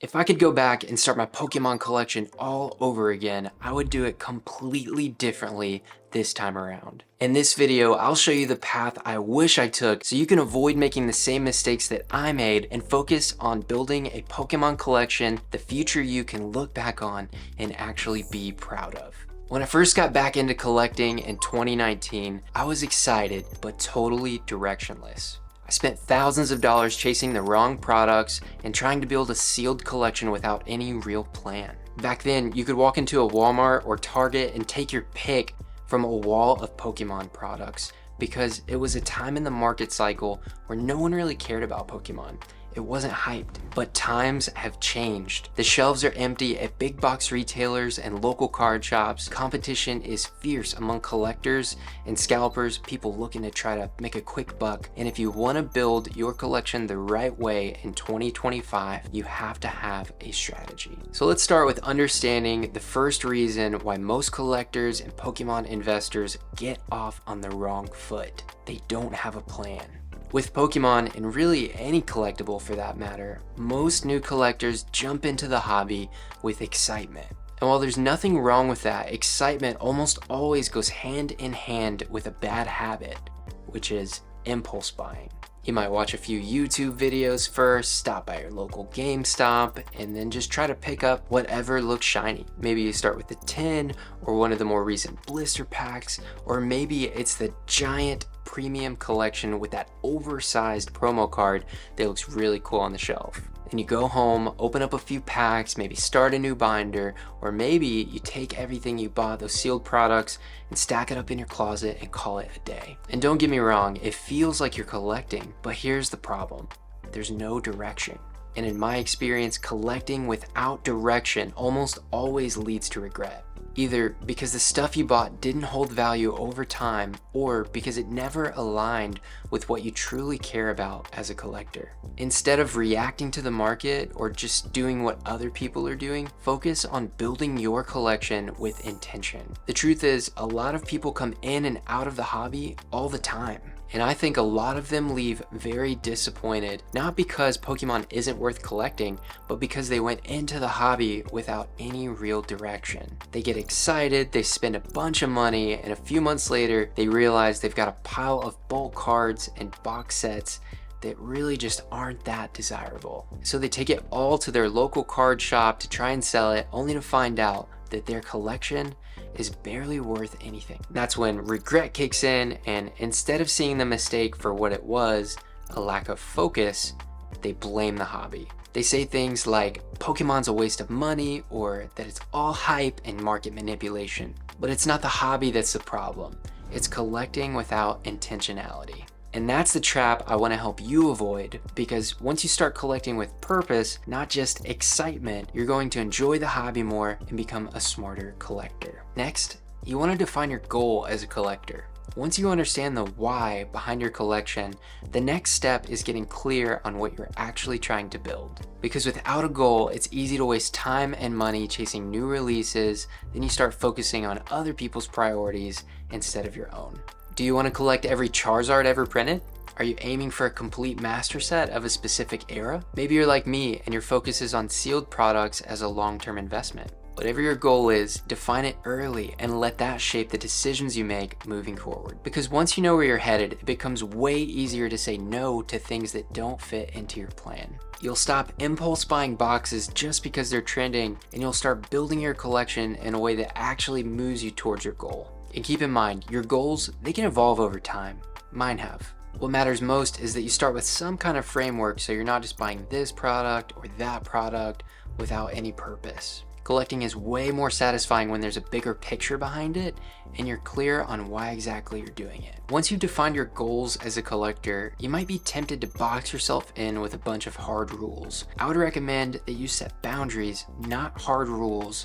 If I could go back and start my Pokemon collection all over again, I would do it completely differently this time around. In this video, I'll show you the path I wish I took so you can avoid making the same mistakes that I made and focus on building a Pokemon collection the future you can look back on and actually be proud of. When I first got back into collecting in 2019, I was excited but totally directionless. I spent thousands of dollars chasing the wrong products and trying to build a sealed collection without any real plan. Back then, you could walk into a Walmart or Target and take your pick from a wall of Pokemon products because it was a time in the market cycle where no one really cared about Pokemon. It wasn't hyped, but times have changed. The shelves are empty at big box retailers and local card shops. Competition is fierce among collectors and scalpers, people looking to try to make a quick buck. And if you want to build your collection the right way in 2025, you have to have a strategy. So let's start with understanding the first reason why most collectors and Pokemon investors get off on the wrong foot. They don't have a plan. With Pokemon, and really any collectible for that matter, most new collectors jump into the hobby with excitement. And while there's nothing wrong with that, excitement almost always goes hand in hand with a bad habit, which is impulse buying. You might watch a few YouTube videos first, stop by your local GameStop, and then just try to pick up whatever looks shiny. Maybe you start with the tin, or one of the more recent blister packs, or maybe it's the giant premium collection with that oversized promo card that looks really cool on the shelf. And you go home, open up a few packs, maybe start a new binder, or maybe you take everything you bought, those sealed products, and stack it up in your closet and call it a day. And don't get me wrong, it feels like you're collecting, but here's the problem. There's no direction. And in my experience, collecting without direction almost always leads to regret. Either because the stuff you bought didn't hold value over time, or because it never aligned with what you truly care about as a collector. Instead of reacting to the market or just doing what other people are doing, focus on building your collection with intention. The truth is, a lot of people come in and out of the hobby all the time. And I think a lot of them leave very disappointed, not because Pokemon isn't worth collecting, but because they went into the hobby without any real direction. They get excited, they spend a bunch of money, and a few months later, they realize they've got a pile of bulk cards and box sets that really just aren't that desirable. So they take it all to their local card shop to try and sell it, only to find out that their collection is barely worth anything. That's when regret kicks in, and instead of seeing the mistake for what it was, a lack of focus, they blame the hobby. They say things like Pokemon's a waste of money, or that it's all hype and market manipulation. But it's not the hobby that's the problem. It's collecting without intentionality. And that's the trap I want to help you avoid, because once you start collecting with purpose, not just excitement, you're going to enjoy the hobby more and become a smarter collector. Next, you want to define your goal as a collector. Once you understand the why behind your collection, the next step is getting clear on what you're actually trying to build. Because without a goal, it's easy to waste time and money chasing new releases, then you start focusing on other people's priorities instead of your own. Do you want to collect every Charizard ever printed? Are you aiming for a complete master set of a specific era? Maybe you're like me and your focus is on sealed products as a long-term investment. Whatever your goal is, define it early and let that shape the decisions you make moving forward. Because once you know where you're headed, it becomes way easier to say no to things that don't fit into your plan. You'll stop impulse buying boxes just because they're trending, and you'll start building your collection in a way that actually moves you towards your goal. And keep in mind, your goals, they can evolve over time. Mine have. What matters most is that you start with some kind of framework so you're not just buying this product or that product without any purpose. Collecting is way more satisfying when there's a bigger picture behind it and you're clear on why exactly you're doing it. Once you've defined your goals as a collector, you might be tempted to box yourself in with a bunch of hard rules. I would recommend that you set boundaries, not hard rules,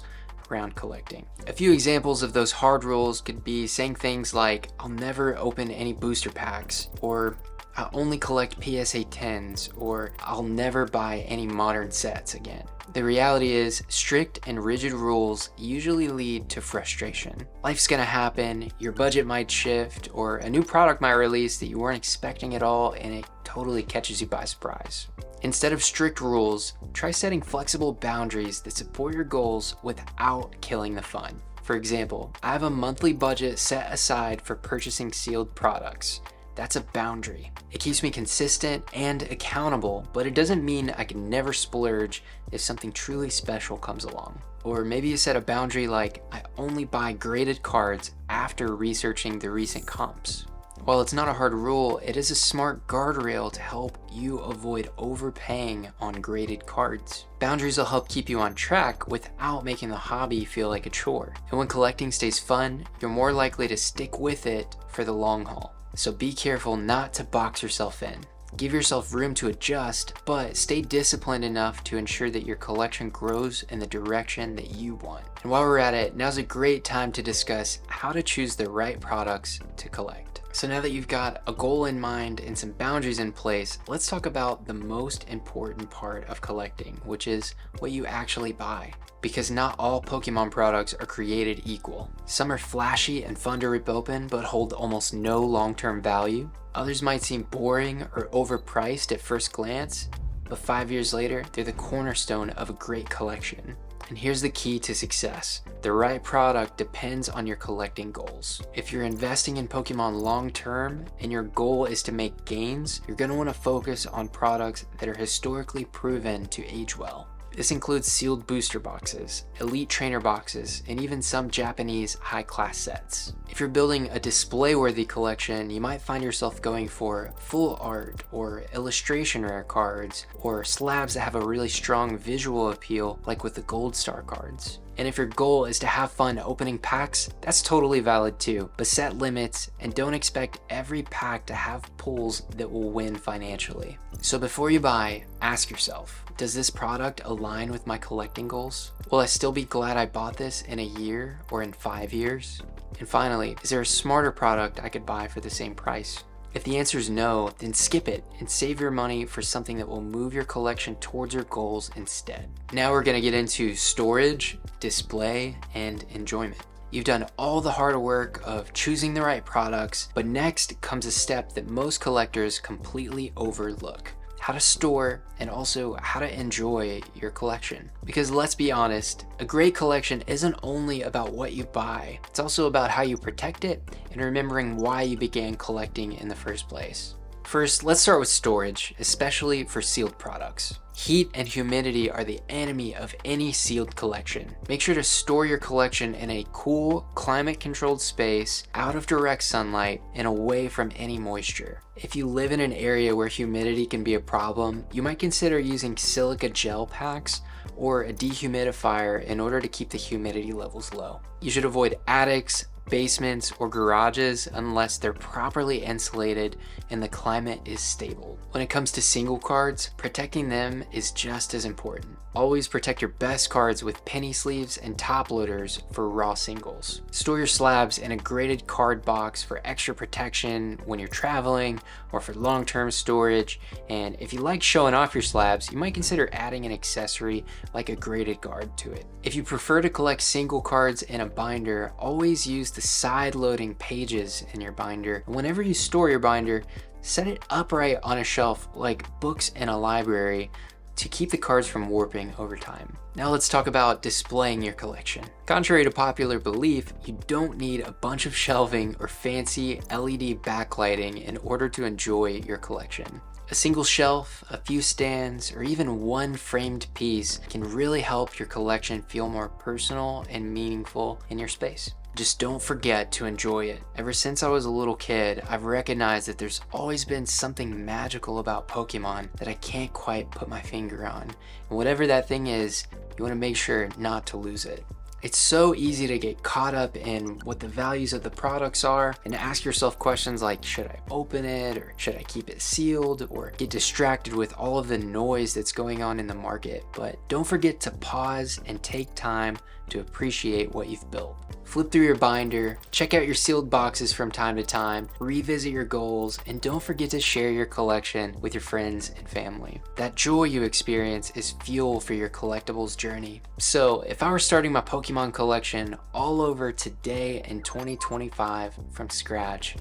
around collecting. A few examples of those hard rules could be saying things like, I'll never open any booster packs, or I only collect PSA 10s, or I'll never buy any modern sets again. The reality is, strict and rigid rules usually lead to frustration. Life's gonna happen, your budget might shift, or a new product might release that you weren't expecting at all, and it totally catches you by surprise. Instead of strict rules, try setting flexible boundaries that support your goals without killing the fun. For example, I have a monthly budget set aside for purchasing sealed products. That's a boundary. It keeps me consistent and accountable, but it doesn't mean I can never splurge if something truly special comes along. Or maybe you set a boundary like, I only buy graded cards after researching the recent comps. While it's not a hard rule, it is a smart guardrail to help you avoid overpaying on graded cards. Boundaries will help keep you on track without making the hobby feel like a chore. And when collecting stays fun, you're more likely to stick with it for the long haul. So be careful not to box yourself in. Give yourself room to adjust, but stay disciplined enough to ensure that your collection grows in the direction that you want. And while we're at it, now's a great time to discuss how to choose the right products to collect. So now that you've got a goal in mind and some boundaries in place, let's talk about the most important part of collecting, which is what you actually buy. Because not all Pokemon products are created equal. Some are flashy and fun to rip open, but hold almost no long-term value. Others might seem boring or overpriced at first glance, but 5 years later, they're the cornerstone of a great collection. And here's the key to success. The right product depends on your collecting goals. If you're investing in Pokemon long term and your goal is to make gains, you're going to want to focus on products that are historically proven to age well. This includes sealed booster boxes, elite trainer boxes, and even some Japanese high-class sets. If you're building a display-worthy collection, you might find yourself going for full art or illustration rare cards, or slabs that have a really strong visual appeal, like with the Gold Star cards. And if your goal is to have fun opening packs, that's totally valid too, but set limits and don't expect every pack to have pulls that will win financially. So before you buy, ask yourself, does this product align with my collecting goals? Will I still be glad I bought this in a year or in 5 years? And finally, is there a smarter product I could buy for the same price? If the answer is no, then skip it and save your money for something that will move your collection towards your goals instead. Now we're gonna get into storage, display, and enjoyment. You've done all the hard work of choosing the right products, but next comes a step that most collectors completely overlook: how to store and also how to enjoy your collection. Because let's be honest, a great collection isn't only about what you buy, it's also about how you protect it and remembering why you began collecting in the first place. First, let's start with storage, especially for sealed products. Heat and humidity are the enemy of any sealed collection. Make sure to store your collection in a cool, climate-controlled space, out of direct sunlight, and away from any moisture. If you live in an area where humidity can be a problem, you might consider using silica gel packs or a dehumidifier in order to keep the humidity levels low. You should avoid attics, basements, or garages unless they're properly insulated and the climate is stable. When it comes to single cards, protecting them is just as important. Always protect your best cards with penny sleeves and top loaders for raw singles. Store your slabs in a graded card box for extra protection when you're traveling or for long-term storage. And if you like showing off your slabs, you might consider adding an accessory like a graded guard to it. If you prefer to collect single cards in a binder, always use the side-loading pages in your binder. And whenever you store your binder, set it upright on a shelf like books in a library to keep the cards from warping over time. Now let's talk about displaying your collection. Contrary to popular belief, you don't need a bunch of shelving or fancy LED backlighting in order to enjoy your collection. A single shelf, a few stands, or even one framed piece can really help your collection feel more personal and meaningful in your space. Just don't forget to enjoy it. Ever since I was a little kid, I've recognized that there's always been something magical about Pokemon that I can't quite put my finger on. And whatever that thing is, you want to make sure not to lose it. It's so easy to get caught up in what the values of the products are and ask yourself questions like, should I open it, or should I keep it sealed, or get distracted with all of the noise that's going on in the market. But don't forget to pause and take time to appreciate what you've built. Flip through your binder, check out your sealed boxes from time to time, revisit your goals, and don't forget to share your collection with your friends and family. That joy you experience is fuel for your collectibles journey. So if I were starting my Pokemon collection all over today in 2025 from scratch,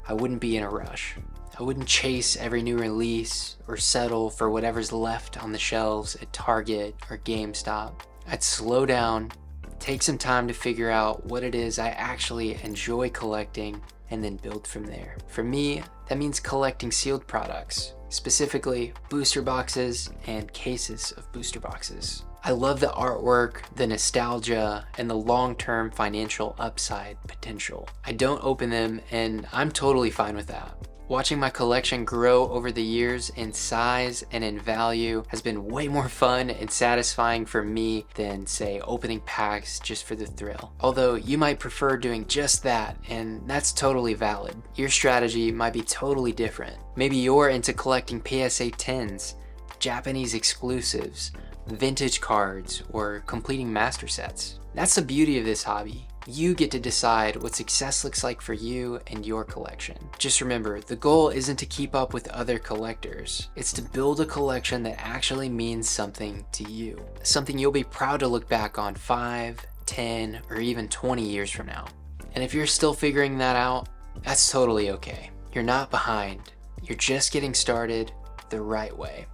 I wouldn't be in a rush. I wouldn't chase every new release or settle for whatever's left on the shelves at Target or GameStop. I'd slow down, take some time to figure out what it is I actually enjoy collecting, and then build from there. For me, that means collecting sealed products, specifically booster boxes and cases of booster boxes. I love the artwork, the nostalgia, and the long-term financial upside potential. I don't open them, and I'm totally fine with that. Watching my collection grow over the years in size and in value has been way more fun and satisfying for me than, say, opening packs just for the thrill. Although you might prefer doing just that, and that's totally valid. Your strategy might be totally different. Maybe you're into collecting PSA 10s, Japanese exclusives, vintage cards, or completing master sets. That's the beauty of this hobby. You get to decide what success looks like for you and your collection. Just remember, the goal isn't to keep up with other collectors. It's to build a collection that actually means something to you. Something you'll be proud to look back on 5, 10, or even 20 years from now. And if you're still figuring that out, that's totally okay. You're not behind. You're just getting started the right way.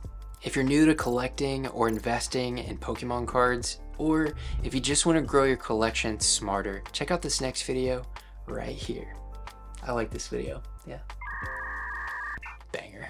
If you're new to collecting or investing in Pokemon cards, or if you just want to grow your collection smarter, check out this next video right here. I like this video, yeah. Banger.